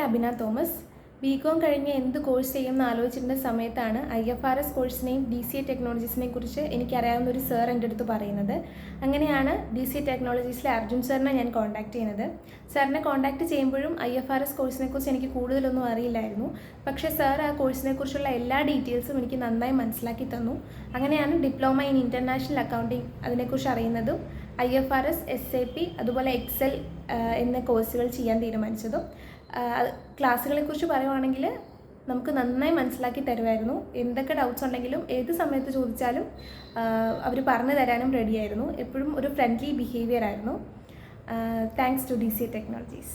അഭിന Thomas. BCom കഴിഞ്ഞ് എന്ത് course ചെയ്യുമെന്ന് ആലോചിച്ചിരുന്ന സമയത്താണ് IFRS കോഴ്സിനെയും DCA ടെക്നോളജീസിനെയും കുറിച്ച് എനിക്കറിയാവുന്ന ഒരു സാർ എൻ്റെ അടുത്ത് പറയുന്നത്. അങ്ങനെയാണ് DCA ടെക്നോളജീസിലെ അർജുൻ സാറിനെ ഞാൻ കോൺടാക്ട് ചെയ്യുന്നത്. സാറിനെ കോൺടാക്ട് ചെയ്യുമ്പോഴും IFRS കോഴ്സിനെ കുറിച്ച് എനിക്ക് കൂടുതലൊന്നും അറിയില്ലായിരുന്നു. പക്ഷേ സാർ ആ കോഴ്സിനെ കുറിച്ചുള്ള എല്ലാ ഡീറ്റെയിൽസും എനിക്ക് നന്നായി മനസ്സിലാക്കി തന്നു. അങ്ങനെയാണ് ഡിപ്ലോമ ഇൻ ഇൻ്റർനാഷണൽ അക്കൗണ്ടിങ് അതിനെക്കുറിച്ച് അറിയുന്നതും IFRS, SAP അതുപോലെ എക്സൽ എന്ന കോഴ്സുകൾ ചെയ്യാൻ തീരുമാനിച്ചതും. ക്ലാസ്സുകളെക്കുറിച്ച് പറയുവാണെങ്കിൽ നമുക്ക് നന്നായി മനസ്സിലാക്കി തരുമായിരുന്നു. എന്തൊക്കെ ഡൗട്ട്സ് ഉണ്ടെങ്കിലും ഏത് സമയത്ത് ചോദിച്ചാലും അവർ പറഞ്ഞു തരാനും റെഡിയായിരുന്നു. എപ്പോഴും ഒരു ഫ്രണ്ട്ലി ബിഹേവിയർ ആയിരുന്നു. Thanks to DCA technologies.